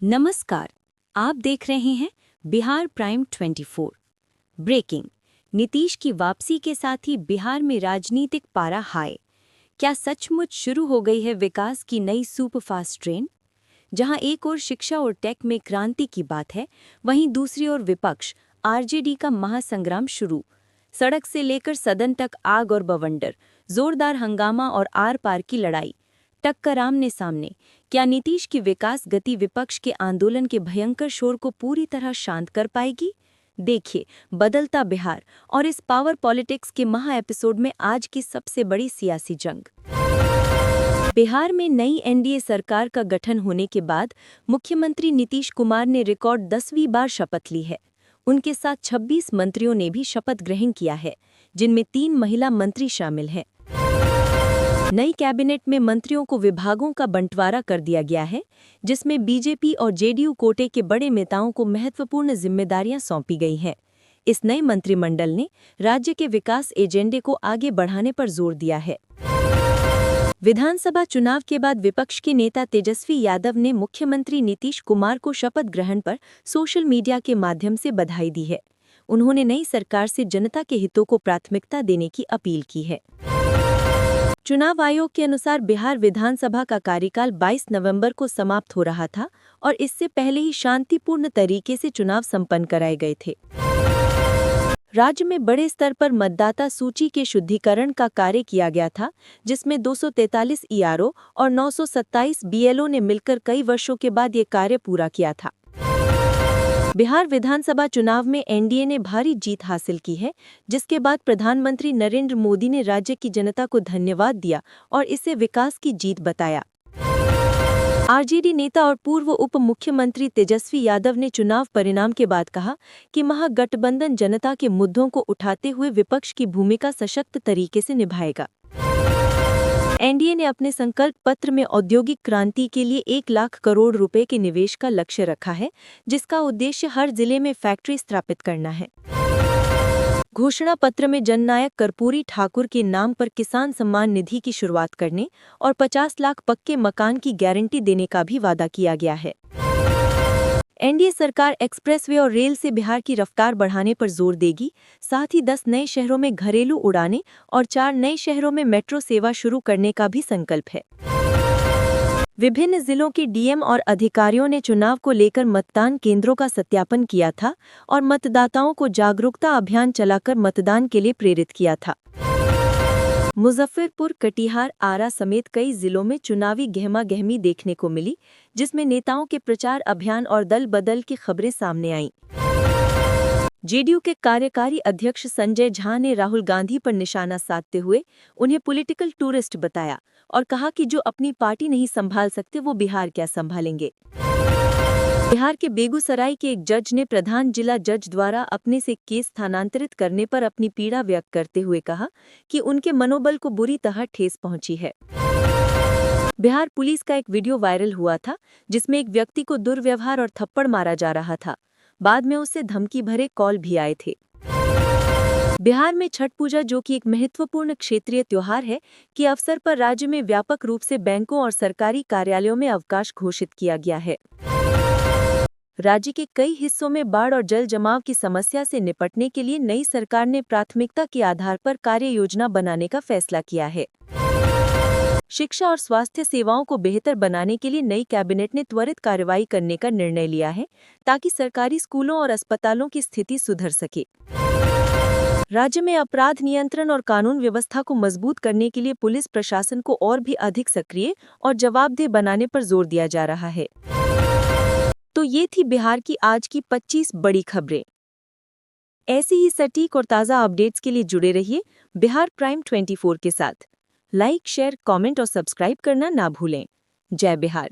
नमस्कार, आप देख रहे हैं बिहार प्राइम 24। ब्रेकिंग। नीतीश की वापसी के साथ ही बिहार में राजनीतिक पारा हाई। क्या सचमुच शुरू हो गई है विकास की नई सुपरफास्ट ट्रेन? जहां एक ओर शिक्षा और टेक में क्रांति की बात है, वहीं दूसरी ओर विपक्ष आरजेडी का महासंग्राम शुरू। सड़क से लेकर सदन तक आग और बवंडर, जोरदार हंगामा और आर पार की लड़ाई। टक्कर आमने सामने। क्या नीतीश की विकास गति विपक्ष के आंदोलन के भयंकर शोर को पूरी तरह शांत कर पाएगी? देखिए, बदलता बिहार और इस पावर पॉलिटिक्स के महा एपिसोड में आज की सबसे बड़ी सियासी जंग। बिहार में नई एनडीए सरकार का गठन होने के बाद मुख्यमंत्री नीतीश कुमार ने रिकॉर्ड 10वीं बार शपथ ली है। उनके साथ 26 मंत्रियों ने भी शपथ ग्रहण किया है, जिनमें 3 महिला मंत्री शामिल हैं। नई कैबिनेट में मंत्रियों को विभागों का बंटवारा कर दिया गया है, जिसमें बीजेपी और जेडीयू कोटे के बड़े नेताओं को महत्वपूर्ण जिम्मेदारियां सौंपी गई हैं। इस नए मंत्रिमंडल ने राज्य के विकास एजेंडे को आगे बढ़ाने पर जोर दिया है। विधानसभा चुनाव के बाद विपक्ष के नेता तेजस्वी यादव ने मुख्यमंत्री नीतीश कुमार को शपथ ग्रहण पर सोशल मीडिया के माध्यम से बधाई दी है। उन्होंने नई सरकार से जनता के हितों को प्राथमिकता देने की अपील की है। चुनाव आयोग के अनुसार बिहार विधानसभा का कार्यकाल 22 नवंबर को समाप्त हो रहा था और इससे पहले ही शांतिपूर्ण तरीके से चुनाव संपन्न कराए गए थे। राज्य में बड़े स्तर पर मतदाता सूची के शुद्धिकरण का कार्य किया गया था, जिसमें 243 ईआरओ और 927 बीएलओ ने मिलकर कई वर्षों के बाद ये कार्य पूरा किया था। बिहार विधानसभा चुनाव में एनडीए ने भारी जीत हासिल की है, जिसके बाद प्रधानमंत्री नरेंद्र मोदी ने राज्य की जनता को धन्यवाद दिया और इसे विकास की जीत बताया। आरजेडी नेता और पूर्व उप मुख्यमंत्री तेजस्वी यादव ने चुनाव परिणाम के बाद कहा कि महागठबंधन जनता के मुद्दों को उठाते हुए विपक्ष की भूमिका सशक्त तरीके से निभाएगा। एनडीए ने अपने संकल्प पत्र में औद्योगिक क्रांति के लिए 1 लाख करोड़ रुपए के निवेश का लक्ष्य रखा है, जिसका उद्देश्य हर जिले में फैक्ट्री स्थापित करना है। घोषणा पत्र में जननायक कर्पूरी ठाकुर के नाम पर किसान सम्मान निधि की शुरुआत करने और 50 लाख पक्के मकान की गारंटी देने का भी वादा किया गया है। एनडीए सरकार एक्सप्रेसवे और रेल से बिहार की रफ्तार बढ़ाने पर जोर देगी, साथ ही 10 नए शहरों में घरेलू उड़ानें और 4 नए शहरों में मेट्रो सेवा शुरू करने का भी संकल्प है। विभिन्न जिलों के डीएम और अधिकारियों ने चुनाव को लेकर मतदान केंद्रों का सत्यापन किया था और मतदाताओं को जागरूकता अभियान चलाकर मतदान के लिए प्रेरित किया था। मुजफ्फरपुर, कटिहार, आरा समेत कई जिलों में चुनावी गहमागहमी देखने को मिली, जिसमें नेताओं के प्रचार अभियान और दल बदल की खबरें सामने आईं। जेडीयू के कार्यकारी अध्यक्ष संजय झा ने राहुल गांधी पर निशाना साधते हुए उन्हें पॉलिटिकल टूरिस्ट बताया और कहा कि जो अपनी पार्टी नहीं संभाल सकते वो बिहार क्या संभालेंगे। बिहार के बेगूसराय के एक जज ने प्रधान जिला जज द्वारा अपने से केस स्थानांतरित करने पर अपनी पीड़ा व्यक्त करते हुए कहा कि उनके मनोबल को बुरी तरह ठेस पहुंची है। बिहार पुलिस का एक वीडियो वायरल हुआ था, जिसमें एक व्यक्ति को दुर्व्यवहार और थप्पड़ मारा जा रहा था। बाद में उससे धमकी भरे कॉल भी आए थे। बिहार में छठ पूजा, जो कि एक महत्वपूर्ण क्षेत्रीय त्योहार है, के अवसर पर राज्य में व्यापक रूप से बैंकों और सरकारी कार्यालयों में अवकाश घोषित किया गया है। राज्य के कई हिस्सों में बाढ़ और जल जमाव की समस्या से निपटने के लिए नई सरकार ने प्राथमिकता के आधार पर कार्य योजना बनाने का फैसला किया है। शिक्षा और स्वास्थ्य सेवाओं को बेहतर बनाने के लिए नई कैबिनेट ने त्वरित कार्रवाई करने का निर्णय लिया है, ताकि सरकारी स्कूलों और अस्पतालों की स्थिति सुधर सके। राज्य में अपराध नियंत्रण और कानून व्यवस्था को मजबूत करने के लिए पुलिस प्रशासन को और भी अधिक सक्रिय और जवाबदेह बनाने पर जोर दिया जा रहा है। तो ये थी बिहार की आज की 25 बड़ी खबरें। ऐसी ही सटीक और ताज़ा अपडेट्स के लिए जुड़े रहिए बिहार प्राइम 24 के साथ। लाइक, शेयर, कमेंट और सब्सक्राइब करना ना भूलें। जय बिहार।